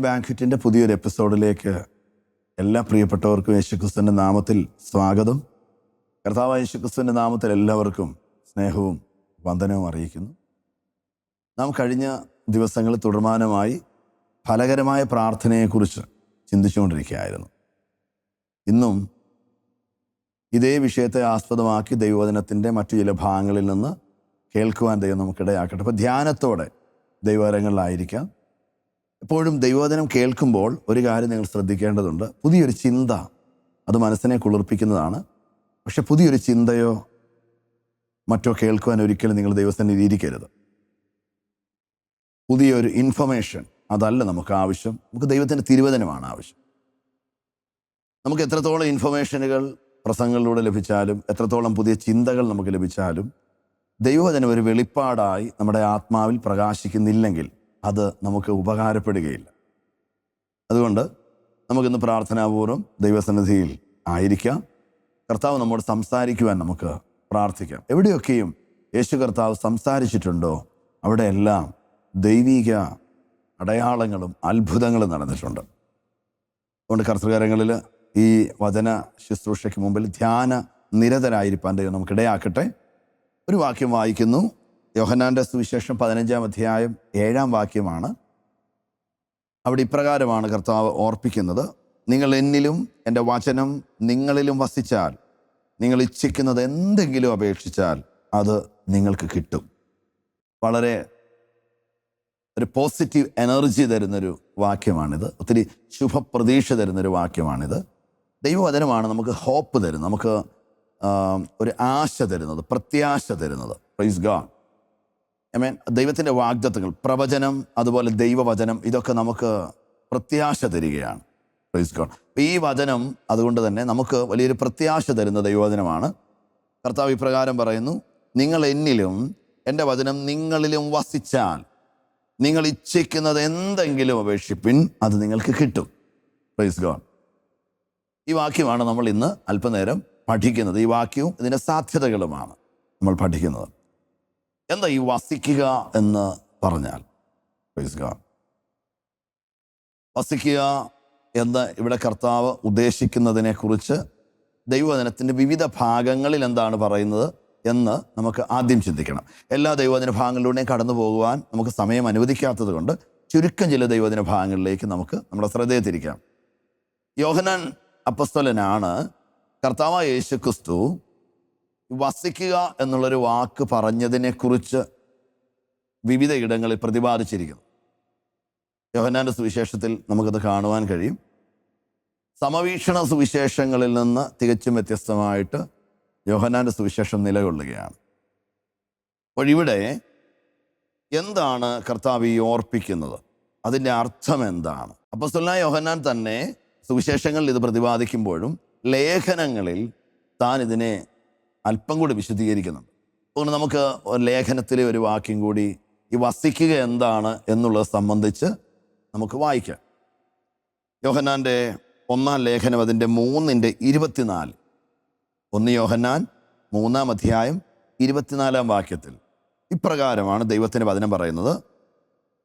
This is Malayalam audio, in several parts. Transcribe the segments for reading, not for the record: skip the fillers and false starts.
ബാങ്ക്വറ്റിൻ്റെ പുതിയൊരു എപ്പിസോഡിലേക്ക് എല്ലാ പ്രിയപ്പെട്ടവർക്കും യേശുക്രിസ്തുവിൻ്റെ നാമത്തിൽ സ്വാഗതം. കർത്താവായ യേശുക്രിസ്തുവിൻ്റെ നാമത്തിൽ എല്ലാവർക്കും സ്നേഹവും വന്ദനവും അറിയിക്കുന്നു. നാം കഴിഞ്ഞ ദിവസങ്ങളിൽ തുടർമാനമായി ഫലകരമായ പ്രാർത്ഥനയെക്കുറിച്ച് ചിന്തിച്ചുകൊണ്ടിരിക്കുകയായിരുന്നു. ഇന്നും ഇതേ വിഷയത്തെ ആസ്പദമാക്കി ദൈവവചനത്തിൻ്റെ മറ്റു ചില ഭാഗങ്ങളിൽ നിന്ന് കേൾക്കുവാൻ ദൈവം നമുക്കിടയാക്കട്ടെ. അപ്പോൾ ധ്യാനത്തോടെ ദൈവകരങ്ങളിലായിരിക്കാം. എപ്പോഴും ദൈവവചനം കേൾക്കുമ്പോൾ ഒരു കാര്യം നിങ്ങൾ ശ്രദ്ധിക്കേണ്ടതുണ്ട്. പുതിയൊരു ചിന്ത അത് മനസ്സിനെ കുളിർപ്പിക്കുന്നതാണ്. പക്ഷെ പുതിയൊരു ചിന്തയോ മറ്റോ കേൾക്കുവാൻ ഒരിക്കലും നിങ്ങൾ ദൈവസന്നിധിയിൽ ഇരിക്കരുത്. പുതിയൊരു ഇൻഫർമേഷൻ അതല്ല നമുക്ക് ആവശ്യം. നമുക്ക് ദൈവത്തിൻ്റെ തിരുവചനമാണ് ആവശ്യം. നമുക്ക് എത്രത്തോളം ഇൻഫർമേഷനുകൾ പ്രസംഗങ്ങളിലൂടെ ലഭിച്ചാലും, എത്രത്തോളം പുതിയ ചിന്തകൾ നമുക്ക് ലഭിച്ചാലും, ദൈവവചനം ഒരു വെളിപ്പാടായി നമ്മുടെ ആത്മാവിൽ പ്രകാശിക്കുന്നില്ലെങ്കിൽ അത് നമുക്ക് ഉപകാരപ്പെടുകയില്ല. അതുകൊണ്ട് നമുക്കിന്ന് പ്രാർത്ഥനാപൂർവ്വം ദൈവസന്നിധിയിൽ ആയിരിക്കാം. കർത്താവ് നമ്മോട് സംസാരിക്കുവാൻ നമുക്ക് പ്രാർത്ഥിക്കാം. എവിടെയൊക്കെയും യേശു കർത്താവ് സംസാരിച്ചിട്ടുണ്ടോ അവിടെയെല്ലാം ദൈവിക അടയാളങ്ങളും അത്ഭുതങ്ങളും നടന്നിട്ടുണ്ട്. അതുകൊണ്ട് കർത്തൃകരങ്ങളിൽ ഈ വചന ശുശ്രൂഷയ്ക്ക് മുമ്പിൽ ധ്യാന നിരതരായിരിക്കാൻ ദൈവം നമുക്കിടയാക്കട്ടെ. ഒരു വാക്യം വായിക്കുന്നു. യോഹന്നാൻ്റെ സുവിശേഷം 15-ാം അധ്യായം 7-ാം വാക്യമാണ്. അവിടെ ഇപ്രകാരമാണ് കർത്താവ് ഓർപ്പിക്കുന്നത്: നിങ്ങൾ എന്നിലും എൻ്റെ വചനം നിങ്ങളിലും വസിച്ചാൽ നിങ്ങൾ ഇച്ഛിക്കുന്നത് എന്തെങ്കിലും അപേക്ഷിച്ചാൽ അത് നിങ്ങൾക്ക് കിട്ടും. വളരെ ഒരു പോസിറ്റീവ് എനർജി തരുന്നൊരു വാക്യമാണിത്. ഒത്തിരി ശുഭപ്രതീക്ഷ തരുന്നൊരു വാക്യമാണിത്. ദൈവവചനമാണ് നമുക്ക് ഹോപ്പ് തരുന്നത്, നമുക്ക് ഒരു ആശ തരുന്നത്, പ്രത്യാശ തരുന്നത്. Praise God. ആമേൻ. ദൈവത്തിൻ്റെ വാഗ്ദത്തങ്ങൾ, പ്രവചനം, അതുപോലെ ദൈവവചനം, ഇതൊക്കെ നമുക്ക് പ്രത്യാശ തരികയാണ്. Praise God. ഈ വചനം അതുകൊണ്ട് തന്നെ നമുക്ക് വലിയൊരു പ്രത്യാശ തരുന്ന ദൈവവചനമാണ്. കർത്താവ് ഇപ്രകാരം പറയുന്നു: നിങ്ങൾ എന്നിലും എൻ്റെ വചനം നിങ്ങളിലും വസിച്ചാൽ നിങ്ങൾ ഇച്ഛിക്കുന്നത് എന്തെങ്കിലും അപേക്ഷിപ്പിൻ, അത് നിങ്ങൾക്ക് കിട്ടും. Price God. ഈ വാക്യമാണ് നമ്മൾ ഇന്ന് അല്പനേരം പഠിക്കുന്നത്. ഈ വാക്യവും ഇതിൻ്റെ സാധ്യതകളുമാണ് നമ്മൾ പഠിക്കുന്നത്. എന്താ ഈ വസിക്കുക എന്ന് പറഞ്ഞാൽ? Praise God. വസിക്കുക എന്ന് ഇവിടെ കർത്താവ് ഉദ്ദേശിക്കുന്നതിനെക്കുറിച്ച് ദൈവവചനത്തിൻ്റെ വിവിധ ഭാഗങ്ങളിൽ എന്താണ് പറയുന്നത് എന്ന് നമുക്ക് ആദ്യം ചിന്തിക്കണം. എല്ലാ ദൈവവചന ഭാഗങ്ങളിലൂടെയും കടന്നു പോകുവാൻ നമുക്ക് സമയം അനുവദിക്കാത്തത് കൊണ്ട് ചുരുക്കം ചില ദൈവവചന ഭാഗങ്ങളിലേക്ക് നമുക്ക് നമ്മുടെ ശ്രദ്ധയെ തിരിക്കാം. യോഹന്നാൻ അപ്പസ്തലനാണ് കർത്താവായ യേശുക്രിസ്തു വസിക്കുക എന്നുള്ളൊരു വാക്ക് പറഞ്ഞതിനെക്കുറിച്ച് വിവിധ ഇടങ്ങളിൽ പ്രതിപാദിച്ചിരിക്കുന്നു. യോഹന്നാൻ്റെ സുവിശേഷത്തിൽ നമുക്കത് കാണുവാൻ കഴിയും. സമവീക്ഷണ സുവിശേഷങ്ങളിൽ നിന്ന് തികച്ചും വ്യത്യസ്തമായിട്ട് യോഹന്നാൻ്റെ സുവിശേഷം നിലകൊള്ളുകയാണ്. അപ്പോൾ ഇവിടെ എന്താണ് കർത്താവ് ഈ ഓർപ്പിക്കുന്നത്? അതിൻ്റെ അർത്ഥം എന്താണ്? അപ്പോസ്തലനായ യോഹന്നാൻ തന്നെ സുവിശേഷങ്ങളിൽ ഇത് പ്രതിപാദിക്കുമ്പോഴും ലേഖനങ്ങളിൽ താൻ ഇതിനെ അല്പം കൂടി വിശദീകരിക്കുന്നുണ്ട്. അതുകൊണ്ട് നമുക്ക് ലേഖനത്തിലെ ഒരു വാക്യം കൂടി ഈ വസിക്കുക എന്താണ് എന്നുള്ളത് സംബന്ധിച്ച് നമുക്ക് വായിക്കാം. യോഹന്നാൻ്റെ 1-ാം ലേഖനം അതിൻ്റെ 3:24. 1 യോഹന്നാൻ 3-ാം അധ്യായം 24-ാം വാക്യത്തിൽ ഇപ്രകാരമാണ് ദൈവത്തിൻ്റെ വചനം പറയുന്നത്: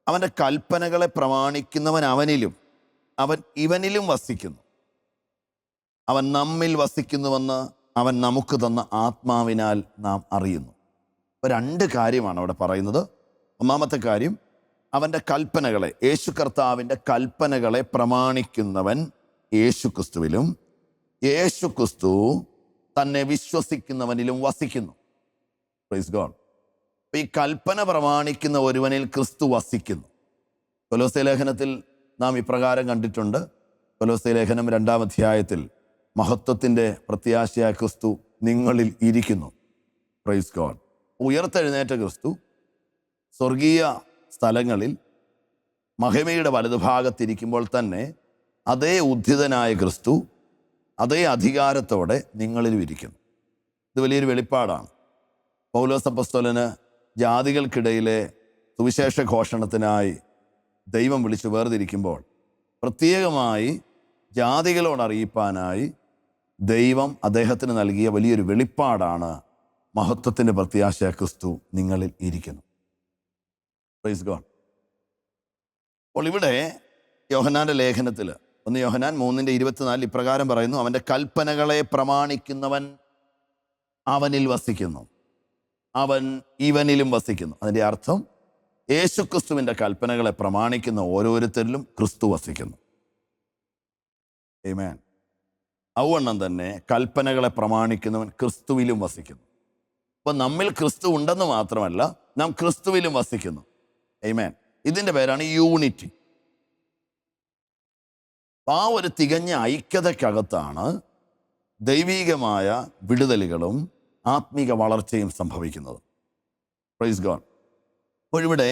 അവൻ്റെ കൽപ്പനകളെ പ്രമാണിക്കുന്നവൻ അവനിലും അവൻ ഇവനിലും വസിക്കുന്നു. അവൻ നമ്മിൽ വസിക്കുന്നുവെന്ന് അവൻ നമുക്ക് തന്ന ആത്മാവിനാൽ നാം അറിയുന്നു. അപ്പോൾ 2 കാര്യമാണ് അവിടെ പറയുന്നത്. ഒന്നാമത്തെ കാര്യം, അവൻ്റെ കൽപ്പനകളെ, യേശു കർത്താവിൻ്റെ കൽപ്പനകളെ പ്രമാണിക്കുന്നവൻ യേശുക്രിസ്തുവിലും യേശുക്രിസ്തു തന്നെ വിശ്വസിക്കുന്നവനിലും വസിക്കുന്നു. Praise God. അപ്പോൾ ഈ കൽപ്പന പ്രമാണിക്കുന്ന ഒരുവനിൽ ക്രിസ്തു വസിക്കുന്നു. കൊലോസ്യ ലേഖനത്തിൽ നാം ഇപ്രകാരം കണ്ടിട്ടുണ്ട്. കൊലോസ്യ ലേഖനം 2-ാം അധ്യായത്തിൽ മഹത്വത്തിൻ്റെ പ്രത്യാശയായ ക്രിസ്തു നിങ്ങളിൽ ഇരിക്കുന്നു. Praise God. ഉയർത്തെഴുന്നേറ്റ ക്രിസ്തു സ്വർഗീയ സ്ഥലങ്ങളിൽ മഹിമയുടെ വലതുഭാഗത്തിരിക്കുമ്പോൾ തന്നെ അതേ ഉദ്ധിതനായ ക്രിസ്തു അതേ അധികാരത്തോടെ നിങ്ങളിലും ഇരിക്കുന്നു. ഇത് വലിയൊരു വെളിപ്പാടാണ്. പൗലോസ് അപ്പോസ്തലന് ജാതികൾക്കിടയിലെ സുവിശേഷ ഘോഷണത്തിനായി ദൈവം വിളിച്ച് വേർതിരിക്കുമ്പോൾ പ്രത്യേകമായി ജാതികളോട് അറിയിപ്പാനായി ദൈവം അദ്ദേഹത്തിന് നൽകിയ വലിയൊരു വെളിപ്പാടാണ് മഹത്വത്തിൻ്റെ പ്രത്യാശ ക്രിസ്തു നിങ്ങളിൽ ഇരിക്കുന്നു. Praise God. അപ്പോൾ ഇവിടെ യോഹന്നാൻ്റെ ലേഖനത്തിൽ 1 യോഹന്നാൻ 3:24 ഇപ്രകാരം പറയുന്നു, അവൻ്റെ കൽപ്പനകളെ പ്രമാണിക്കുന്നവൻ അവനിൽ വസിക്കുന്നു, അവൻ ഇവനിലും വസിക്കുന്നു. അതിൻ്റെ അർത്ഥം യേശുക്രിസ്തുവിൻ്റെ കൽപ്പനകളെ പ്രമാണിക്കുന്ന ഓരോരുത്തരിലും ക്രിസ്തു വസിക്കുന്നു. ആമേൻ. ഔവണ്ണം തന്നെ കൽപ്പനകളെ പ്രമാണിക്കുന്നവൻ ക്രിസ്തുവിലും വസിക്കുന്നു. അപ്പം നമ്മിൽ ക്രിസ്തു ഉണ്ടെന്ന് മാത്രമല്ല, നാം ക്രിസ്തുവിലും വസിക്കുന്നു. ആമേൻ. ഇതിൻ്റെ പേരാണ് യൂണിറ്റി. ആ ഒരു തികഞ്ഞ ഐക്യതയ്ക്കകത്താണ് ദൈവീകമായ വിടുതലുകളും ആത്മീക വളർച്ചയും സംഭവിക്കുന്നത്. Praise God. അപ്പോഴിവിടെ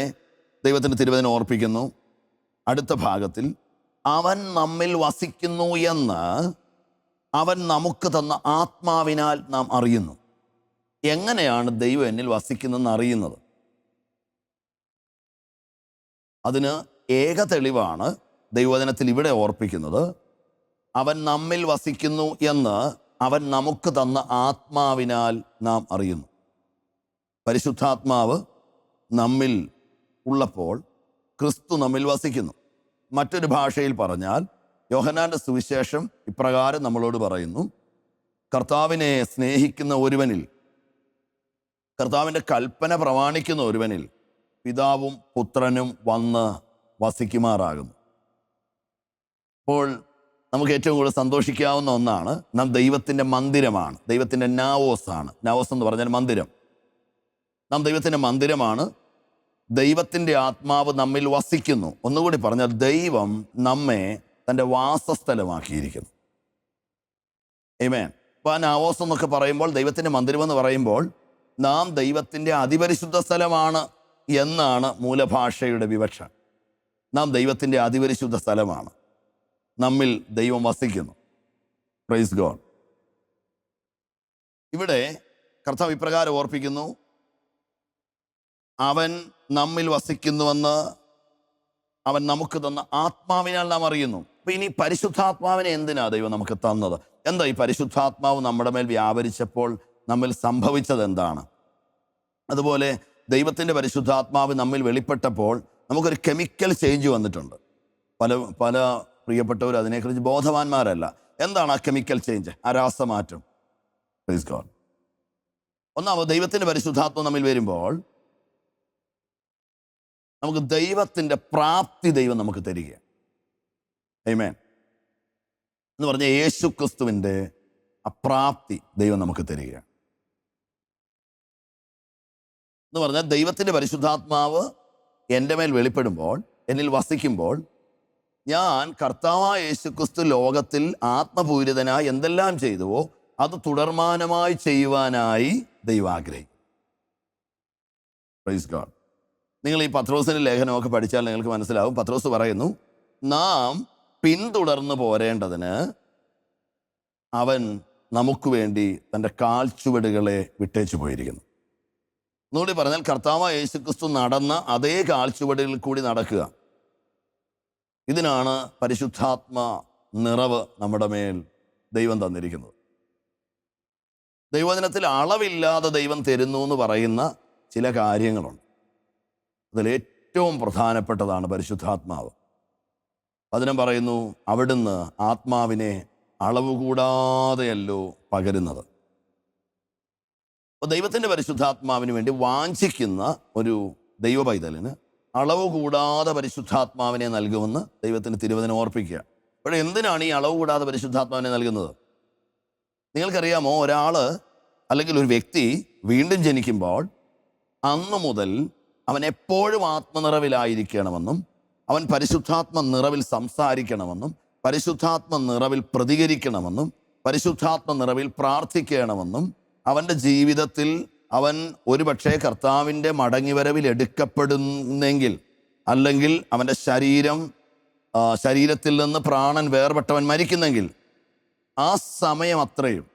ദൈവത്തിൻ്റെ തിരുവചനം ഓർപ്പിക്കുന്നു, അടുത്ത ഭാഗത്തിൽ അവൻ നമ്മിൽ വസിക്കുന്നു എന്ന് അവൻ നമുക്ക് തന്ന ആത്മാവിനാൽ നാം അറിയുന്നു. എങ്ങനെയാണ് ദൈവം എന്നിൽ വസിക്കുന്നതെന്ന് അറിയുന്നത്? അതിന് ഏക തെളിവാണ് ദൈവവചനത്തിൽ ഇവിടെ ഓർപ്പിക്കുന്നത്. അവൻ നമ്മിൽ വസിക്കുന്നു എന്ന് അവൻ നമുക്ക് തന്ന ആത്മാവിനാൽ നാം അറിയുന്നു. പരിശുദ്ധാത്മാവ് നമ്മിൽ ഉള്ളപ്പോൾ ക്രിസ്തു നമ്മിൽ വസിക്കുന്നു. മറ്റൊരു ഭാഷയിൽ പറഞ്ഞാൽ, യോഹന്നാൻ്റെ സുവിശേഷം ഇപ്രകാരം നമ്മളോട് പറയുന്നു, കർത്താവിനെ സ്നേഹിക്കുന്ന ഒരുവനിൽ, കർത്താവിൻ്റെ കൽപ്പന പ്രമാണിക്കുന്ന ഒരുവനിൽ പിതാവും പുത്രനും വന്ന് വസിക്കുമാറാകുന്നു. അപ്പോൾ നമുക്ക് ഏറ്റവും കൂടുതൽ സന്തോഷിക്കാവുന്ന ഒന്നാണ്, നാം ദൈവത്തിൻ്റെ മന്ദിരമാണ്, ദൈവത്തിൻ്റെ നാവോസാണ്. നാവോസ് എന്ന് പറഞ്ഞാൽ മന്ദിരം. നാം ദൈവത്തിൻ്റെ മന്ദിരമാണ്. ദൈവത്തിൻ്റെ ആത്മാവ് നമ്മിൽ വസിക്കുന്നു. ഒന്നുകൂടി പറഞ്ഞാൽ, ദൈവം നമ്മെ തൻ്റെ വാസസ്ഥലമാക്കിയിരിക്കുന്നു. ആമേൻ. അപ്പോൾ ആ നാവോസ് എന്നൊക്കെ പറയുമ്പോൾ, ദൈവത്തിൻ്റെ മന്ദിരം എന്ന് പറയുമ്പോൾ, നാം ദൈവത്തിൻ്റെ അതിപരിശുദ്ധ സ്ഥലമാണ് എന്നാണ് മൂലഭാഷയുടെ വിവക്ഷ. നാം ദൈവത്തിൻ്റെ അതിപരിശുദ്ധ സ്ഥലമാണ്, നമ്മിൽ ദൈവം വസിക്കുന്നു. Praise God. ഇവിടെ കർത്താവ് ഇപ്രകാരം ഓർപ്പിക്കുന്നു, അവൻ നമ്മിൽ വസിക്കുന്നുവെന്ന് അവൻ നമുക്ക് തന്ന ആത്മാവിനാൽ നാം അറിയുന്നു. അപ്പം ഇനി പരിശുദ്ധാത്മാവിനെ എന്തിനാ ദൈവം നമുക്ക് തന്നത്? എന്താ ഈ പരിശുദ്ധാത്മാവ് നമ്മുടെ മേൽ വ്യാപരിച്ചപ്പോൾ നമ്മിൽ സംഭവിച്ചത് എന്താണ്? അതുപോലെ ദൈവത്തിൻ്റെ പരിശുദ്ധാത്മാവ് നമ്മിൽ വെളിപ്പെട്ടപ്പോൾ നമുക്കൊരു കെമിക്കൽ ചേഞ്ച് വന്നിട്ടുണ്ട്. പല പ്രിയപ്പെട്ടവർ അതിനെക്കുറിച്ച് ബോധവാന്മാരല്ല. എന്താണ് ആ കെമിക്കൽ ചേഞ്ച്, ആ രാസമാറ്റം? Praise God. ഒന്നാമത്, ദൈവത്തിൻ്റെ പരിശുദ്ധാത്മ നമ്മിൽ വരുമ്പോൾ നമുക്ക് ദൈവത്തിൻ്റെ പ്രാപ്തി ദൈവം നമുക്ക് തരികയാണ്. ആമേൻ. എന്ന് പറഞ്ഞാൽ യേശു ക്രിസ്തുവിൻ്റെ അപ്രാപ്തി ദൈവം നമുക്ക് തരികയാണ്. എന്ന് പറഞ്ഞാൽ ദൈവത്തിൻ്റെ പരിശുദ്ധാത്മാവ് എൻ്റെ മേൽ വെളിപ്പെടുമ്പോൾ, എന്നിൽ വസിക്കുമ്പോൾ, ഞാൻ കർത്താവായ യേശുക്രിസ്തു ലോകത്തിൽ ആത്മപൂരിതനായി എന്തെല്ലാം ചെയ്തുവോ അത് തുടർമാനമായി ചെയ്യുവാനായി ദൈവം ആഗ്രഹിക്കും. Praise God. നിങ്ങൾ ഈ പത്രോസിൻ്റെ ലേഖനമൊക്കെ പഠിച്ചാൽ നിങ്ങൾക്ക് മനസ്സിലാവും. പത്രോസ് പറയുന്നു, നാം പിന്തുടർന്ന് പോരേണ്ടതിന് അവൻ നമുക്ക് വേണ്ടി തൻ്റെ കാൽച്ചുവടുകളെ വിട്ടേച്ചു പോയിരിക്കുന്നു. ഒന്നുകൂടി പറഞ്ഞാൽ, കർത്താവായ യേശുക്രിസ്തു നടന്ന അതേ കാൽച്ചുവടുകളിൽ കൂടി നടക്കുക. ഇതിനാണ് പരിശുദ്ധാത്മ നിറവ് നമ്മുടെ മേൽ ദൈവം തന്നിരിക്കുന്നത്. ദൈവവചനത്തിൽ അളവില്ലാതെ ദൈവം തരുന്നു എന്ന് പറയുന്ന ചില കാര്യങ്ങളുണ്ട്. അതിലേറ്റവും പ്രധാനപ്പെട്ടതാണ് പരിശുദ്ധാത്മാവ്. വചനം പറയുന്നു, അവിടുന്ന് ആത്മാവിനെ അളവ് കൂടാതെയല്ലോ പകരുന്നത്. അപ്പോൾ ദൈവത്തിൻ്റെ പരിശുദ്ധാത്മാവിന് വേണ്ടി വാഞ്ചിക്കുന്ന ഒരു ദൈവ പൈതലിന് അളവ് കൂടാതെ പരിശുദ്ധാത്മാവിനെ നൽകുമെന്ന് ദൈവത്തിന് തിരുവചനം ഓർപ്പിക്കുക. അപ്പോൾ എന്തിനാണ് ഈ അളവ് കൂടാതെ പരിശുദ്ധാത്മാവിനെ നൽകുന്നത്? നിങ്ങൾക്കറിയാമോ, ഒരാൾ അല്ലെങ്കിൽ ഒരു വ്യക്തി വീണ്ടും ജനിക്കുമ്പോൾ അന്നു മുതൽ അവൻ എപ്പോഴും ആത്മനിറവിലായിരിക്കണമെന്നും അവൻ പരിശുദ്ധാത്മ നിറവിൽ സംസാരിക്കണമെന്നും പരിശുദ്ധാത്മ നിറവിൽ പ്രതികരിക്കണമെന്നും പരിശുദ്ധാത്മ നിറവിൽ പ്രാർത്ഥിക്കണമെന്നും അവൻ്റെ ജീവിതത്തിൽ അവൻ ഒരുപക്ഷെ കർത്താവിൻ്റെ മടങ്ങിവരവിൽ എടുക്കപ്പെടുന്നെങ്കിൽ, അല്ലെങ്കിൽ അവൻ്റെ ശരീരത്തിൽ നിന്ന് പ്രാണൻ വേർപെട്ടവൻ മരിക്കുന്നെങ്കിൽ, ആ സമയം അത്രയും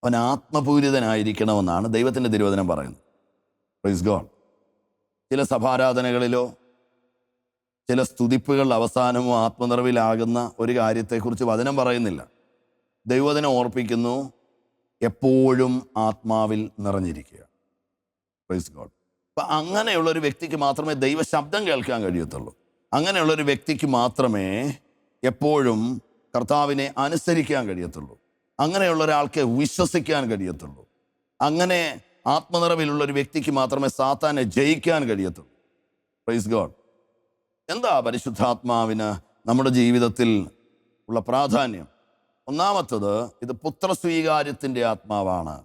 അവൻ ആത്മപൂരിതനായിരിക്കണമെന്നാണ് ദൈവത്തിൻ്റെ തിരുവചനം പറയുന്നത്. Praise God. ചില സഭാരാധനകളിലോ ചില സ്തുതിപ്പുകൾ അവസാനമോ ആത്മനിറവിലാകുന്ന ഒരു കാര്യത്തെക്കുറിച്ച് വചനം പറയുന്നില്ല. ദൈവവചനം ഓർപ്പിക്കുന്നു, എപ്പോഴും ആത്മാവിൽ നിറഞ്ഞിരിക്കുക. Praise God. അപ്പം അങ്ങനെയുള്ള ഒരു വ്യക്തിക്ക് മാത്രമേ ദൈവശബ്ദം കേൾക്കാൻ കഴിയത്തുള്ളൂ. അങ്ങനെയുള്ളൊരു വ്യക്തിക്ക് മാത്രമേ എപ്പോഴും കർത്താവിനെ അനുസരിക്കാൻ കഴിയത്തുള്ളൂ. അങ്ങനെയുള്ള ഒരാൾക്ക് വിശ്വസിക്കാൻ കഴിയത്തുള്ളൂ. അങ്ങനെ ആത്മനിറവിലുള്ള ഒരു വ്യക്തിക്ക് മാത്രമേ സാത്താനെ ജയിക്കാൻ കഴിയത്തുള്ളൂ. Praise God. എന്താ പരിശുദ്ധാത്മാവിന് നമ്മുടെ ജീവിതത്തിൽ ഉള്ള പ്രാധാന്യം? ഒന്നാമത്തത്, ഇത് പുത്രസ്വീകാര്യത്തിൻ്റെ ആത്മാവാണ്.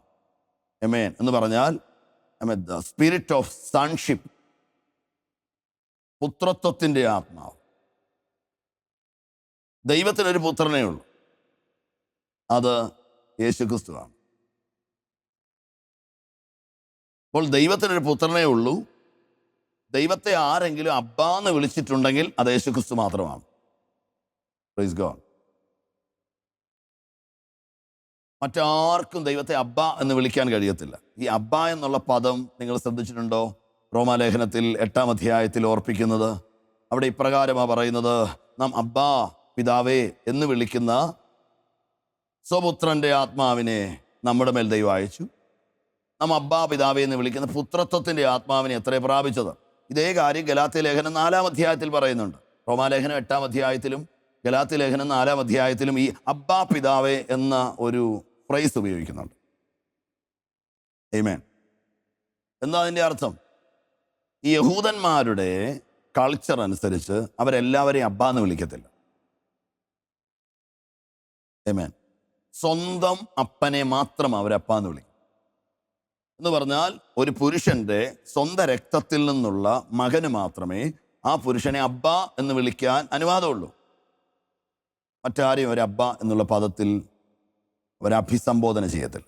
ആമേൻ എന്ന് പറഞ്ഞാൽ ദ സ്പിരിറ്റ് ഓഫ് സൺഷിപ്പ്, പുത്രത്വത്തിൻ്റെ ആത്മാവ്. ദൈവത്തിനൊരു പുത്രനേ ഉള്ളൂ, അത് യേശുക്രിസ്തുവാണ്. അപ്പോൾ ദൈവത്തിനൊരു പുത്രനേ ഉള്ളൂ. ദൈവത്തെ ആരെങ്കിലും അബ്ബാ എന്ന് വിളിച്ചിട്ടുണ്ടെങ്കിൽ അത് യേശുക്രിസ്തു മാത്രമാണ്. Praise God. മറ്റാർക്കും ദൈവത്തെ അബ്ബ എന്ന് വിളിക്കാൻ കഴിയത്തില്ല. ഈ അബ്ബ എന്നുള്ള പദം നിങ്ങൾ ശ്രദ്ധിച്ചിട്ടുണ്ടോ? റോമാലേഖനത്തിൽ 8-ാം അധ്യായത്തിൽ ഓർപ്പിക്കുന്നത്. അവിടെ ഇപ്രകാരമാണ് പറയുന്നത്: നാം അബ്ബാ പിതാവേ എന്ന് വിളിക്കുന്ന സ്വപുത്രൻ്റെ ആത്മാവിനെ നമ്മുടെ മേൽ ദൈവം അയച്ചു. നാം അബ്ബാ പിതാവേ എന്ന് വിളിക്കുന്ന പുത്രത്വത്തിൻ്റെ ആത്മാവിനെ എത്ര പ്രാപിച്ചത്? ഇതേ കാര്യം ഗലാത്യ ലേഖനം 4-ാം അധ്യായത്തിൽ പറയുന്നുണ്ട്. റോമാലേഖനം 8-ാം അധ്യായത്തിലും ഗലാത്യ ലേഖനം 4-ാം അധ്യായത്തിലും ഈ അബ്ബാ പിതാവേ എന്ന ഒരു ഫ്രൈസ് ഉപയോഗിക്കുന്നുണ്ട്. ആമേൻ. എന്താ അതിൻ്റെ അർത്ഥം? ഈ യഹൂദന്മാരുടെ കൾച്ചർ അനുസരിച്ച് അവരെല്ലാവരെയും അബ്ബാ എന്ന് വിളിക്കത്തില്ല. ആമേൻ. സ്വന്തം അപ്പനെ മാത്രം അവരപ്പാ എന്ന് വിളിക്കും. എന്ന് പറഞ്ഞാൽ ഒരു പുരുഷന്റെ സ്വന്തം രക്തത്തിൽ നിന്നുള്ള മകന് മാത്രമേ ആ പുരുഷനെ അബ്ബ എന്ന് വിളിക്കാൻ അനുവാദമുള്ളൂ. മറ്റാരെയും ഒരു അബ്ബ എന്നുള്ള പദത്തിൽ അവരഭിസംബോധന ചെയ്യത്തില്ല.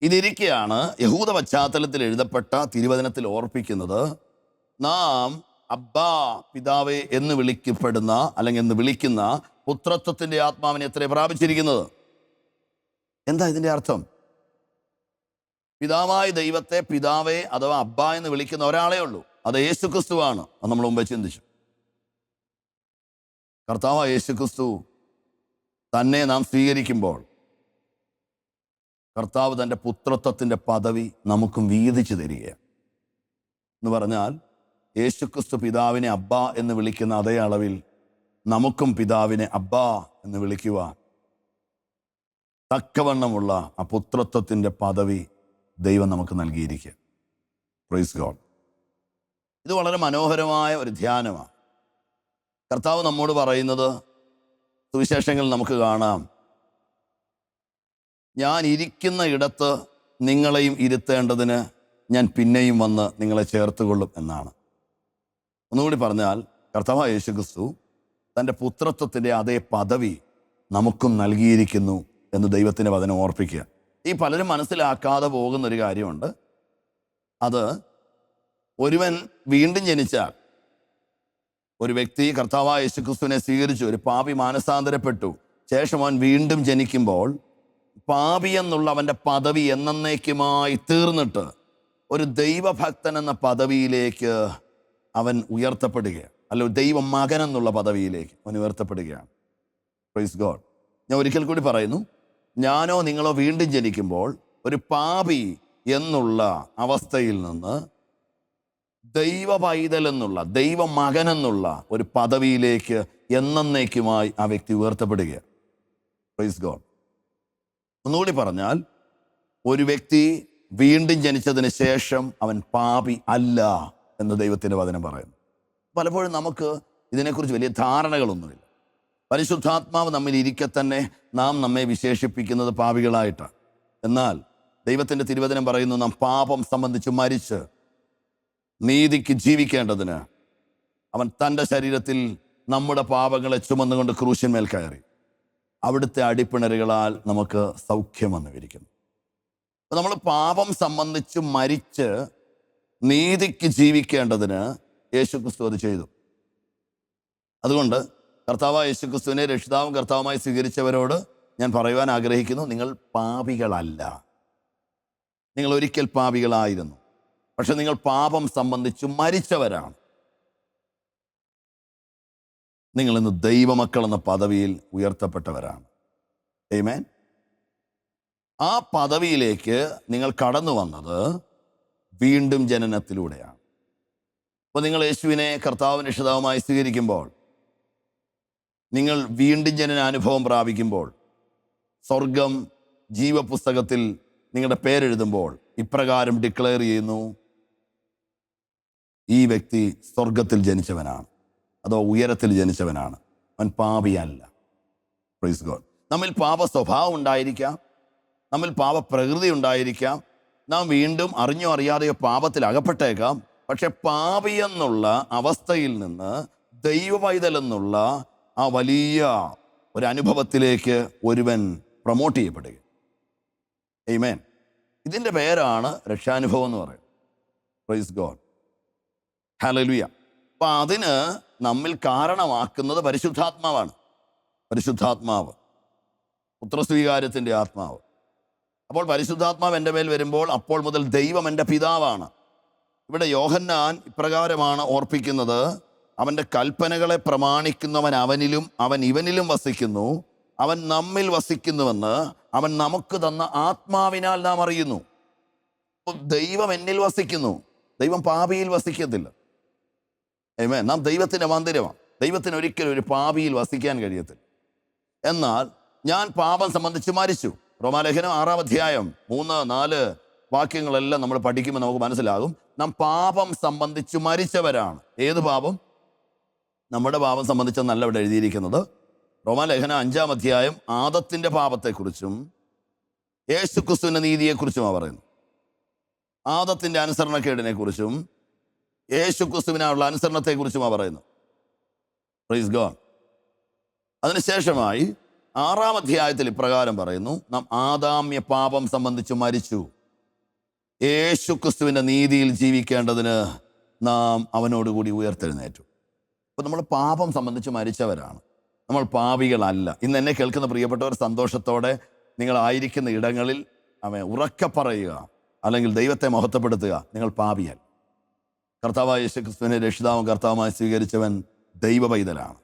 ഇതിരിക്കെയാണ് യഹൂദ പശ്ചാത്തലത്തിൽ എഴുതപ്പെട്ട തിരുവചനത്തിൽ ഓർപ്പിക്കുന്നത്, നാം അബ്ബാ പിതാവേ എന്ന് വിളിക്കപ്പെടുന്ന അല്ലെങ്കിൽ എന്ന് വിളിക്കുന്ന പുത്രത്വത്തിൻ്റെ ആത്മാവിനെ എത്ര പ്രാപിച്ചിരിക്കുന്നത്? എന്താ ഇതിൻ്റെ അർത്ഥം? പിതാവായ ദൈവത്തെ പിതാവേ അഥവാ അബ്ബ എന്ന് വിളിക്കുന്ന ഒരാളേ ഉള്ളൂ, അത് യേശുക്രിസ്തുവാണ്. അത് നമ്മൾ മുമ്പേ ചിന്തിച്ചു. കർത്താവായ യേശുക്രിസ്തു തന്നെ നാം സ്വീകരിക്കുമ്പോൾ കർത്താവ് തൻ്റെ പുത്രത്വത്തിൻ്റെ പദവി നമുക്കും വീതിച്ചു തരികയാണ്. എന്ന് പറഞ്ഞാൽ യേശുക്രിസ്തു പിതാവിനെ അബ്ബ എന്ന് വിളിക്കുന്ന അതേ അളവിൽ നമുക്കും പിതാവിനെ അബ്ബ എന്ന് വിളിക്കുവാൻ തക്കവണ്ണമുള്ള ആ പുത്രത്വത്തിൻ്റെ പദവി ദൈവം നമുക്ക് നൽകിയിരിക്കുക. Praise God. ഇത് വളരെ മനോഹരമായ ഒരു ധ്യാനമാണ്. കർത്താവ് നമ്മോട് പറയുന്നത് സുവിശേഷങ്ങളിൽ നമുക്ക് കാണാം, ഞാൻ ഇരിക്കുന്ന ഇടത്ത് നിങ്ങളെയും ഇരുത്തേണ്ടതിന് ഞാൻ പിന്നെയും വന്ന് നിങ്ങളെ ചേർത്തുകൊള്ളും എന്നാണ്. ഒന്നുകൂടി പറഞ്ഞാൽ, കർത്താവായ യേശുക്രിസ്തു തൻ്റെ പുത്രത്വത്തിൻ്റെ അതേ പദവി നമുക്കും നൽകിയിരിക്കുന്നു എന്ന് ദൈവത്തിൻ്റെ വചനം ഓർപ്പിക്കുക. ഈ പലരും മനസ്സിലാക്കാതെ പോകുന്നൊരു കാര്യമുണ്ട്. അത് ഒരുവൻ വീണ്ടും ജനിച്ചാൽ, ഒരു വ്യക്തി കർത്താവായ യേശുക്രിസ്തുവിനെ സ്വീകരിച്ചു, ഒരു പാപി മാനസാന്തരപ്പെട്ടു, ശേഷം അവൻ വീണ്ടും ജനിക്കുമ്പോൾ പാപി എന്നുള്ള അവൻ്റെ പദവി എന്നേക്കുമായി തീർന്നിട്ട് ഒരു ദൈവഭക്തൻ എന്ന പദവിയിലേക്ക് അവൻ ഉയർത്തപ്പെടുകയാണ്. അല്ല, ദൈവ മകൻ എന്നുള്ള പദവിയിലേക്ക് അവൻ ഉയർത്തപ്പെടുകയാണ്. Praise God. ഞാൻ ഒരിക്കൽ കൂടി പറയുന്നു, ഞാനോ നിങ്ങളോ വീണ്ടും ജനിക്കുമ്പോൾ ഒരു പാപി എന്നുള്ള അവസ്ഥയിൽ നിന്ന് ദൈവ പൈതൽ എന്നുള്ള ദൈവ മകൻ എന്നുള്ള ഒരു പദവിയിലേക്ക് എന്നേക്കുമായി ആ വ്യക്തി ഉയർത്തപ്പെടുകയാണ്. Praise God. ഒന്നുകൂടി പറഞ്ഞാൽ, ഒരു വ്യക്തി വീണ്ടും ജനിച്ചതിന് ശേഷം അവൻ പാപി അല്ല എന്ന് ദൈവത്തിൻ്റെ വചനം പറയുന്നു. പലപ്പോഴും നമുക്ക് ഇതിനെക്കുറിച്ച് വലിയ ധാരണകളൊന്നുമില്ല. പരിശുദ്ധാത്മാവ് നമ്മിൽ ഇരിക്കെ തന്നെ നാം നമ്മെ വിശേഷിപ്പിക്കുന്നത് പാപികളായിട്ടാണ്. എന്നാൽ ദൈവത്തിൻ്റെ തിരുവചനം പറയുന്നു, നാം പാപം സംബന്ധിച്ച് മരിച്ച് നീതിക്ക് ജീവിക്കേണ്ടതിന് അവൻ തൻ്റെ ശരീരത്തിൽ നമ്മുടെ പാപങ്ങളെ ചുമന്നുകൊണ്ട് ക്രൂശിന്മേൽ കയറി. അവിടുത്തെ അടിപ്പിണരുകളാൽ നമുക്ക് സൗഖ്യം വന്നുമിരിക്കുന്നു. അപ്പം നമ്മൾ പാപം സംബന്ധിച്ച് മരിച്ച് നീതിക്ക് ജീവിക്കേണ്ടതിന് യേശുക്രിസ്തു അത് ചെയ്തു. അതുകൊണ്ട് കർത്താവായ യേശുക്രിസ്തുവിനെ രക്ഷിതാവും കർത്താവുമായി സ്വീകരിച്ചവരോട് ഞാൻ പറയുവാൻ ആഗ്രഹിക്കുന്നു, നിങ്ങൾ പാപികളല്ല. നിങ്ങൾ ഒരിക്കൽ പാപികളായിരുന്നു, പക്ഷെ നിങ്ങൾ പാപം സംബന്ധിച്ച് മരിച്ചവരാണ്. നിങ്ങൾ ഇന്ന് ദൈവമക്കൾ എന്ന പദവിയിൽ ഉയർത്തപ്പെട്ടവരാണ്. ആമേൻ. ആ പദവിയിലേക്ക് നിങ്ങൾ കടന്നു വന്നത് വീണ്ടും ജനനത്തിലൂടെയാണ്. അപ്പോൾ നിങ്ങൾ യേശുവിനെ കർത്താവിന് രക്ഷിതാവുമായി സ്വീകരിക്കുമ്പോൾ, നിങ്ങൾ വീണ്ടും ജനന അനുഭവം പ്രാപിക്കുമ്പോൾ, സ്വർഗം ജീവപുസ്തകത്തിൽ നിങ്ങളുടെ പേരെഴുതുമ്പോൾ ഇപ്രകാരം ഡിക്ലെയർ ചെയ്യുന്നു: ഈ വ്യക്തി സ്വർഗത്തിൽ ജനിച്ചവനാണ്, അതോ ഉയരത്തിൽ ജനിച്ചവനാണ്, അവൻ പാപിയല്ല. Praise God. നമ്മിൽ പാപ സ്വഭാവം ഉണ്ടായിരിക്കാം, നമ്മിൽ പാപപ്രകൃതി ഉണ്ടായിരിക്കാം, നാം വീണ്ടും അറിഞ്ഞോ അറിയാതെയോ പാപത്തിൽ അകപ്പെട്ടേക്കാം. പക്ഷെ പാപിയെന്നുള്ള അവസ്ഥയിൽ നിന്ന് ദൈവപൈതലെന്നുള്ള ആ വലിയ ഒരു അനുഭവത്തിലേക്ക് ഒരുവൻ പ്രൊമോട്ട് ചെയ്യപ്പെടുക. ആമേൻ. ഇതിൻ്റെ പേരാണ് രക്ഷാനുഭവം എന്ന് പറയുന്നത്. Praise God. ഹല്ലേലൂയ. അപ്പം അതിന് നമ്മിൽ കാരണമാക്കുന്നത് പരിശുദ്ധാത്മാവാണ്. പരിശുദ്ധാത്മാവ്, പുത്രസ്വീകാര്യത്തിൻ്റെ ആത്മാവ്. അപ്പോൾ പരിശുദ്ധാത്മാവ് എൻ്റെ മേൽ വരുമ്പോൾ അപ്പോൾ മുതൽ ദൈവം എൻ്റെ പിതാവാണ്. ഇവിടെ യോഹന്നാൻ ഇപ്രകാരമാണ് ഓർപ്പിക്കുന്നത്: അവൻ്റെ കൽപ്പനകളെ പ്രമാണിക്കുന്നവൻ അവനിലും അവൻ ഇവനിലും വസിക്കുന്നു, അവൻ നമ്മിൽ വസിക്കുന്നുവെന്ന് അവൻ നമുക്ക് തന്ന ആത്മാവിനാൽ നാം അറിയുന്നു. ദൈവം എന്നിൽ വസിക്കുന്നു. ദൈവം പാപിയിൽ വസിക്കത്തില്ല. ആമേൻ. നാം ദൈവത്തിൻ്റെ മന്ദിരമാണ്. ദൈവത്തിന് ഒരിക്കലും ഒരു പാപിയിൽ വസിക്കാൻ കഴിയത്തില്ല. എന്നാൽ ഞാൻ പാപം സംബന്ധിച്ച് മരിച്ചു. റോമാലേഖനം 6-ാം അധ്യായം 3-4 വാക്യങ്ങളെല്ലാം നമ്മൾ പഠിക്കുമ്പോൾ നമുക്ക് മനസ്സിലാകും, നാം പാപം സംബന്ധിച്ച് മരിച്ചവരാണ്. ഏത് പാപം? നമ്മുടെ പാപം സംബന്ധിച്ചെന്നല്ല ഇവിടെ എഴുതിയിരിക്കുന്നത്. റോമാലേഖനം 5-ാം അധ്യായം ആദത്തിൻ്റെ പാപത്തെക്കുറിച്ചും യേശുക്രിസ്തുവിൻ്റെ നീതിയെക്കുറിച്ചുമാണ് പറയുന്നത്. ആദത്തിൻ്റെ അനുസരണക്കേടിനെ കുറിച്ചും യേശുക്രിസ്തുവിനുള്ള അനുസരണത്തെക്കുറിച്ചുമാണ് പറയുന്നത്. Praise God. അതിനുശേഷമായി 6-ാം അധ്യായത്തിൽ ഇപ്രകാരം പറയുന്നു: നാം ആദാമ്യ പാപം സംബന്ധിച്ച് മരിച്ചു, യേശുക്രിസ്തുവിൻ്റെ നീതിയിൽ ജീവിക്കേണ്ടതിന് നാം അവനോടുകൂടി ഉയർത്തെഴുന്നേറ്റു. അപ്പോൾ നമ്മൾ പാപം സംബന്ധിച്ച് മരിച്ചവരാണ്, നമ്മൾ പാപികളല്ല. ഇന്ന് എന്നെ കേൾക്കുന്ന പ്രിയപ്പെട്ടവർ, സന്തോഷത്തോടെ നിങ്ങളായിരിക്കുന്ന ഇടങ്ങളിൽ ഉറക്കെ പറയുക, അല്ലെങ്കിൽ ദൈവത്തെ മഹത്വപ്പെടുത്തുക: നിങ്ങൾ പാപിയല്ല. കർത്താവായ യേശുക്രിസ്തുവിനെ രക്ഷിതാവും കർത്താവുമായി സ്വീകരിച്ചവൻ ദൈവ പൈതലാണ്.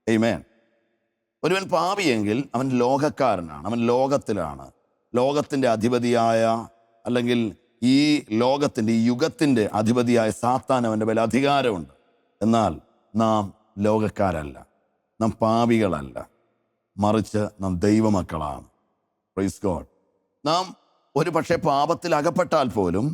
ആമേൻ. ഒരുവൻ പാപിയെങ്കിൽ അവൻ ലോകക്കാരനാണ്, അവൻ ലോകത്തിലാണ്. ലോകത്തിൻ്റെ അധിപതിയായ, അല്ലെങ്കിൽ ഈ ലോകത്തിൻ്റെ, ഈ യുഗത്തിൻ്റെ അധിപതിയായ സാത്താൻ അവൻ്റെ മേൽ അധികാരമുണ്ട്. എന്നാൽ നാം ലോകക്കാരല്ല, നാം പാപികളല്ല, മറിച്ച് നാം ദൈവമക്കളാണ്. Praise God. നാം ഒരു പക്ഷേ പാപത്തിൽ അകപ്പെട്ടാൽ പോലും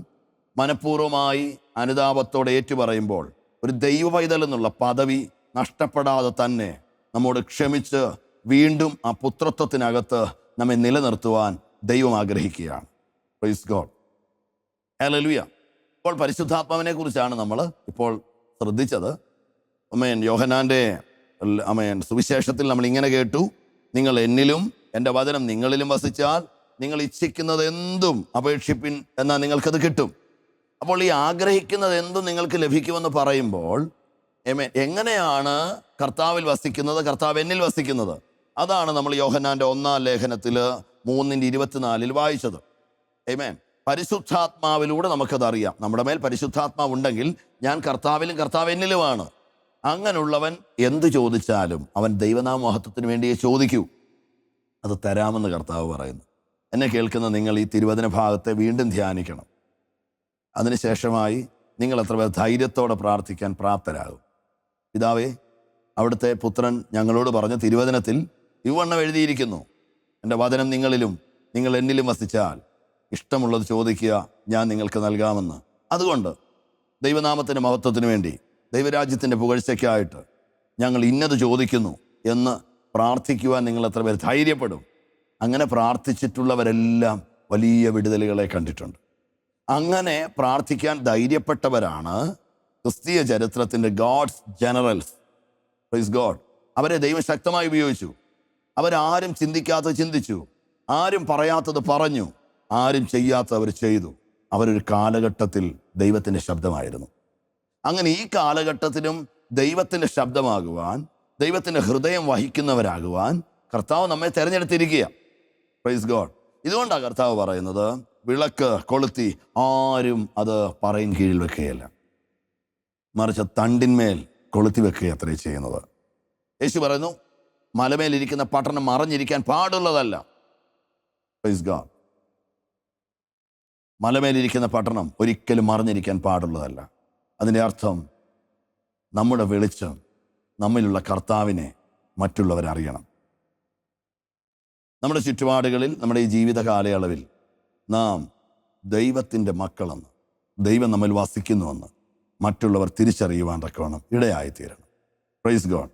മനഃപൂർവ്വമായി അനുതാപത്തോടെ ഏറ്റുപറയുമ്പോൾ ഒരു ദൈവ പൈതൽ എന്നുള്ള പദവി നഷ്ടപ്പെടാതെ തന്നെ നമ്മോട് ക്ഷമിച്ച് വീണ്ടും ആ പുത്രത്വത്തിനകത്ത് നമ്മെ നിലനിർത്തുവാൻ ദൈവം ആഗ്രഹിക്കുകയാണ്. Praise God. ഹല്ലേലൂയ. ഇപ്പോൾ പരിശുദ്ധാത്മാവിനെ കുറിച്ചാണ് നമ്മൾ ഇപ്പോൾ ശ്രദ്ധിച്ചത്. യോഹന്നാൻ്റെ സുവിശേഷത്തിൽ നമ്മൾ ഇങ്ങനെ കേട്ടു: നിങ്ങൾ എന്നിലും എൻ്റെ വചനം നിങ്ങളിലും വസിച്ചാൽ നിങ്ങൾ ഇച്ഛിക്കുന്നത് എന്തും അപേക്ഷിപ്പിൻ, എന്നാൽ നിങ്ങൾക്കത് കിട്ടും. അപ്പോൾ ഈ ആഗ്രഹിക്കുന്നത് എന്തും നിങ്ങൾക്ക് ലഭിക്കുമെന്ന് പറയുമ്പോൾ എങ്ങനെയാണ് കർത്താവിൽ വസിക്കുന്നത്, കർത്താവ് എന്നിൽ വസിക്കുന്നത്? അതാണ് നമ്മൾ യോഹന്നാൻ്റെ 1-ാം ലേഖനത്തിൽ 3:24 വായിച്ചത്. ആമേൻ. പരിശുദ്ധാത്മാവിലൂടെ നമുക്കതറിയാം. നമ്മുടെ മേൽ പരിശുദ്ധാത്മാവ് ഉണ്ടെങ്കിൽ ഞാൻ കർത്താവിലും കർത്താവ് എന്നിലുമാണ്. അങ്ങനെയുള്ളവൻ എന്ത് ചോദിച്ചാലും അവൻ ദൈവനാമ മഹത്വത്തിന് വേണ്ടിയേ ചോദിക്കൂ, അത് തരാമെന്ന് കർത്താവ് പറയുന്നു. എന്നെ കേൾക്കുന്ന നിങ്ങൾ ഈ തിരുവചന ഭാഗത്തെ വീണ്ടും ധ്യാനിക്കണം. അതിനുശേഷമായി നിങ്ങൾ എത്ര പേർ ധൈര്യത്തോടെ പ്രാർത്ഥിക്കാൻ പ്രാപ്തരാകും? പിതാവേ, അവിടുത്തെ പുത്രൻ ഞങ്ങളോട് പറഞ്ഞ തിരുവചനത്തിൽ ഇവണ്ണം എഴുതിയിരിക്കുന്നു: എൻ്റെ വചനം നിങ്ങളിലും നിങ്ങൾ എന്നിലും വസിച്ചാൽ ഇഷ്ടമുള്ളത് ചോദിക്കുക, ഞാൻ നിങ്ങൾക്ക് നൽകാമെന്ന്. അതുകൊണ്ട് ദൈവനാമത്തിൻ്റെ മഹത്വത്തിന് വേണ്ടി, ദൈവരാജ്യത്തിൻ്റെ പുകഴ്ചയ്ക്കായിട്ട് ഞങ്ങൾ ഇന്നത് ചോദിക്കുന്നു എന്ന് പ്രാർത്ഥിക്കുവാൻ നിങ്ങൾ എത്ര പേർ ധൈര്യപ്പെടും? അങ്ങനെ പ്രാർത്ഥിച്ചിട്ടുള്ളവരെല്ലാം വലിയ വിടുതലുകളെ കണ്ടിട്ടുണ്ട്. അങ്ങനെ പ്രാർത്ഥിക്കാൻ ധൈര്യപ്പെട്ടവരാണ് ക്രിസ്തീയ ചരിത്രത്തിൻ്റെ ഗോഡ്സ് ജനറൽസ്. Praise God. അവരെ ദൈവം ശക്തമായി ഉപയോഗിച്ചു. അവരാരും ചിന്തിക്കാത്തത് ചിന്തിച്ചു, ആരും പറയാത്തത് പറഞ്ഞു, ആരും ചെയ്യാത്തത് അവർ ചെയ്തു. അവരൊരു കാലഘട്ടത്തിൽ ദൈവത്തിൻ്റെ ശബ്ദമായിരുന്നു. അങ്ങനെ ഈ കാലഘട്ടത്തിലും ദൈവത്തിൻ്റെ ശബ്ദമാകുവാൻ, ദൈവത്തിൻ്റെ ഹൃദയം വഹിക്കുന്നവരാകുവാൻ കർത്താവ് നമ്മെ തിരഞ്ഞെടുത്തിരിക്കുക. Praise God. ഇതുകൊണ്ടാണ് കർത്താവ് പറയുന്നത്, വിളക്ക് കൊളുത്തി ആരും അത് പറയിൻ കീഴിൽ വെക്കുകയല്ല, മറിച്ച് തണ്ടിന്മേൽ കൊളുത്തി വെക്കുക അത്രേ ചെയ്യുന്നത്. യേശു പറയുന്നു, മലമേലിരിക്കുന്ന പട്ടണം മറഞ്ഞിരിക്കാൻ പാടുള്ളതല്ല. Praise God. മലമേലിരിക്കുന്ന പട്ടണം ഒരിക്കലും മറഞ്ഞിരിക്കാൻ പാടുള്ളതല്ല. അതിൻ്റെ അർത്ഥം നമ്മുടെ വെളിച്ചം, നമ്മിലുള്ള കർത്താവിനെ മറ്റുള്ളവരറിയണം. നമ്മുടെ ചുറ്റുപാടുകളിൽ, നമ്മുടെ ഈ ജീവിത കാലയളവിൽ നാം ദൈവത്തിൻ്റെ മക്കളെന്ന്, ദൈവം നമ്മിൽ വസിക്കുന്നുവെന്ന് മറ്റുള്ളവർ തിരിച്ചറിയുവാൻ തക്കവണ്ണം ഇടയായിത്തീരണം. Praise God,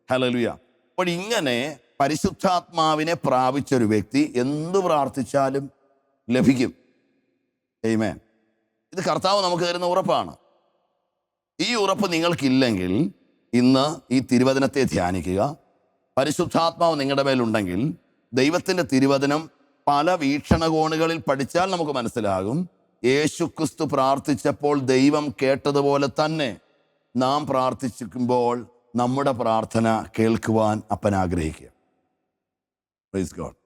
hallelujah. അപ്പോൾ ഇങ്ങനെ പരിശുദ്ധാത്മാവിനെ പ്രാപിച്ചൊരു വ്യക്തി എന്തു പ്രാർത്ഥിച്ചാലും ലഭിക്കും. ആമേൻ. ഇത് കർത്താവ് നമുക്ക് തരുന്ന ഉറപ്പാണ്. ഈ ഉറപ്പ് നിങ്ങൾക്കില്ലെങ്കിൽ ഇന്ന് ഈ തിരുവചനത്തെ ധ്യാനിക്കുക. പരിശുദ്ധാത്മാവ് നിങ്ങളുടെ മേലുണ്ടെങ്കിൽ ദൈവത്തിൻ്റെ തിരുവചനം പല വീക്ഷണകോണുകളിൽ പഠിച്ചാൽ നമുക്ക് മനസ്സിലാകും. യേശുക്രിസ്തു പ്രാർത്ഥിച്ചപ്പോൾ ദൈവം കേട്ടതുപോലെ തന്നെ നാം പ്രാർത്ഥിക്കുമ്പോൾ നമ്മുടെ പ്രാർത്ഥന കേൾക്കുവാൻ അപ്പൻ ആഗ്രഹിക്കുക. Praise God.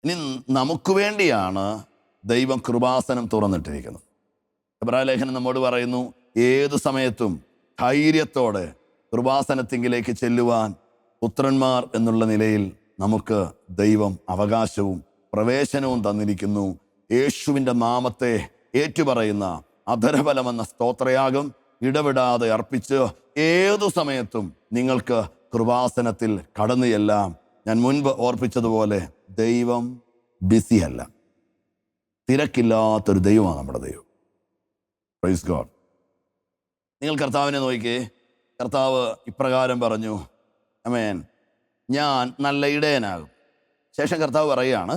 ഇനി നമുക്ക് വേണ്ടിയാണ് ദൈവം കൃപാസനം തുറന്നിട്ടിരിക്കുന്നത്. എബ്രായ ലേഖനം നമ്മോട് പറയുന്നു, ഏതു സമയത്തും ധൈര്യത്തോടെ കൃപാസനത്തിങ്കിലേക്ക് ചെല്ലുവാൻ പുത്രന്മാർ എന്നുള്ള നിലയിൽ നമുക്ക് ദൈവം അവകാശവും പ്രവേശനവും തന്നിരിക്കുന്നു. യേശുവിൻ്റെ നാമത്തെ ഏറ്റുപറയുന്ന അധരഫലമെന്ന സ്തോത്രയാഗം ഇടവിടാതെ അർപ്പിച്ച് ഏതു സമയത്തും നിങ്ങൾക്ക് കൃപാസനത്തിൽ കടന്നു ചെല്ലാം. ഞാൻ മുൻപ് ഓർപ്പിച്ചതുപോലെ ദൈവം ബിസിയല്ല, തിരക്കില്ലാത്തൊരു ദൈവമാണ് നമ്മുടെ ദൈവം. Praise God. നിങ്ങൾ കർത്താവിനെ നോക്കിക്കേ. കർത്താവ് ഇപ്രകാരം പറഞ്ഞു, ആമേൻ, ഞാൻ നല്ല ഇടയനാകും. ശേഷം കർത്താവ് പറയുകയാണ്,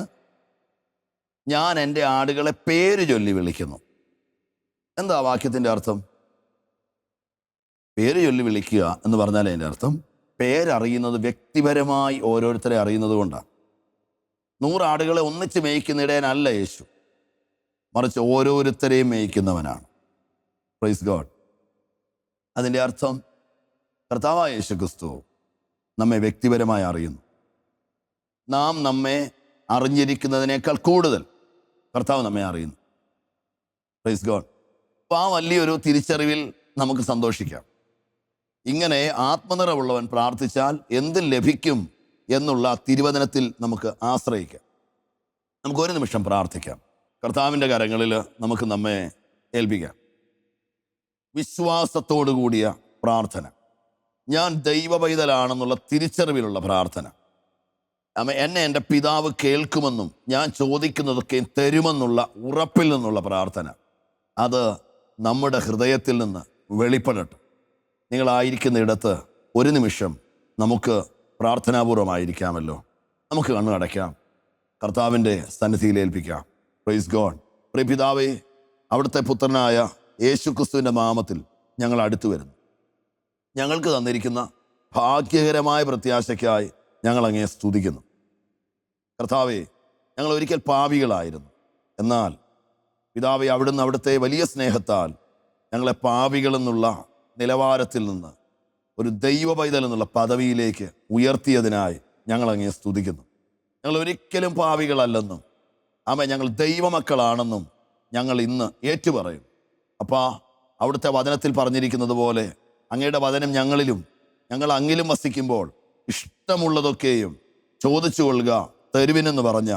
ഞാൻ എൻ്റെ ആടുകളെ പേര് ചൊല്ലി വിളിക്കുന്നു. എന്താ വാക്യത്തിൻ്റെ അർത്ഥം? പേര് ചൊല്ലി വിളിക്കുക എന്ന് പറഞ്ഞാൽ അതിൻ്റെ അർത്ഥം പേരറിയുന്നത് വ്യക്തിപരമായി ഓരോരുത്തരെ അറിയുന്നത് കൊണ്ടാണ്. 100 ആടുകളെ ഒന്നിച്ച് മേയ്ക്കുന്ന ഇടയനല്ല യേശു, മറിച്ച് ഓരോരുത്തരെയും മേയ്ക്കുന്നവനാണ്. Praise God. അതിൻ്റെ അർത്ഥം കർത്താവായ യേശു ക്രിസ്തു നമ്മെ വ്യക്തിപരമായി അറിയുന്നു. നാം നമ്മെ അറിഞ്ഞിരിക്കുന്നതിനേക്കാൾ കൂടുതൽ കർത്താവ് നമ്മെ അറിയുന്നു. Praise God. അപ്പോൾ ആ വലിയൊരു തിരിച്ചറിവിൽ നമുക്ക് സന്തോഷിക്കാം. ഇങ്ങനെ ആത്മനിറവുള്ളവൻ പ്രാർത്ഥിച്ചാൽ എന്ത് ലഭിക്കും എന്നുള്ള തിരുവചനത്തിൽ നമുക്ക് ആശ്രയിക്കാം. നമുക്ക് ഒരു നിമിഷം പ്രാർത്ഥിക്കാം. കർത്താവിൻ്റെ കരങ്ങളിൽ നമുക്ക് നമ്മെ ഏൽപ്പിക്കാം. വിശ്വാസത്തോടു കൂടിയ പ്രാർത്ഥന, ഞാൻ ദൈവ പൈതലാണെന്നുള്ള തിരിച്ചറിവിലുള്ള പ്രാർത്ഥന. എന്നെ എൻ്റെ പിതാവ് കേൾക്കുമെന്നും ഞാൻ ചോദിക്കുന്നതൊക്കെ തരുമെന്നുള്ള ഉറപ്പിൽ നിന്നുള്ള പ്രാർത്ഥന, അത് നമ്മുടെ ഹൃദയത്തിൽ നിന്ന് വെളിപ്പെടട്ടെ. നിങ്ങളായിരിക്കുന്ന ഇടത്ത് ഒരു നിമിഷം നമുക്ക് പ്രാർത്ഥനാപൂർവമായിരിക്കാമല്ലോ. നമുക്ക് കണ്ണടയ്ക്കാം, കർത്താവിൻ്റെ സന്നിധിയിൽ ഏൽപ്പിക്കാം. Praise God. പ്രിയ പിതാവേ, അവിടുത്തെ പുത്രനായ യേശുക്രിസ്തുവിൻ്റെ നാമത്തിൽ ഞങ്ങൾ അടുത്തു വരുന്നു. ഞങ്ങൾക്ക് തന്നിരിക്കുന്ന ഭാഗ്യകരമായ പ്രത്യാശയ്ക്കായി ഞങ്ങൾ അങ്ങയെ സ്തുതിക്കുന്നു. കർത്താവേ, ഞങ്ങൾ ഒരിക്കൽ പാപികളായിരുന്നു. എന്നാൽ പിതാവേ, അവിടുന്ന് അവിടുത്തെ വലിയ സ്നേഹത്താൽ ഞങ്ങളെ പാപികളെന്നുള്ള നിലവാരത്തിൽ നിന്ന് ഒരു ദൈവ പൈതൽ എന്നുള്ള പദവിയിലേക്ക് ഉയർത്തിയതിനായി ഞങ്ങൾ അങ്ങയെ സ്തുതിക്കുന്നു. ഞങ്ങൾ ഒരിക്കലും പാപികളല്ലെന്നും ഞങ്ങൾ ദൈവമക്കളാണെന്നും ഞങ്ങൾ ഇന്ന് ഏറ്റുപറയും. അപ്പാ, അവിടുത്തെ വചനത്തിൽ പറഞ്ഞിരിക്കുന്നത് പോലെ അങ്ങയുടെ വചനം ഞങ്ങളിലും ഞങ്ങൾ അങ്ങിലും വസിക്കുമ്പോൾ ഇഷ്ടമുള്ളതൊക്കെയും ചോദിച്ചു കൊള്ളുക തരുവിനെന്ന് പറഞ്ഞ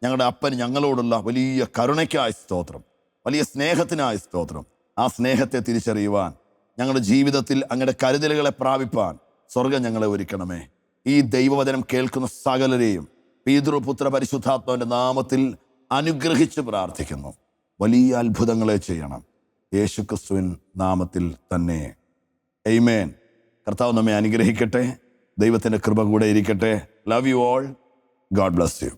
ഞങ്ങളുടെ അപ്പന് ഞങ്ങളോടുള്ള വലിയ കരുണയ്ക്കായി സ്തോത്രം, വലിയ സ്നേഹത്തിനായി സ്തോത്രം. ആ സ്നേഹത്തെ തിരിച്ചറിയുവാൻ, ഞങ്ങളുടെ ജീവിതത്തിൽ അങ്ങയുടെ കരുതലുകളെ പ്രാപിപ്പാൻ സ്വർഗം ഞങ്ങളെ ഒരുക്കണമേ. ഈ ദൈവവചനം കേൾക്കുന്ന സകലരെയും പിതൃപുത്ര പരിശുദ്ധാത്മാവിൻ്റെ നാമത്തിൽ അനുഗ്രഹിച്ച് പ്രാർത്ഥിക്കുന്നു. വലിയ അത്ഭുതങ്ങളെ ചെയ്യണം, യേശുക്രിസ്തുവിൻ നാമത്തിൽ തന്നെ. ആമേൻ. കർത്താവ് നമ്മെ അനുഗ്രഹിക്കട്ടെ. ദൈവത്തിൻ്റെ കൃപ കൂടെ ഇരിക്കട്ടെ. Love you all. God bless you.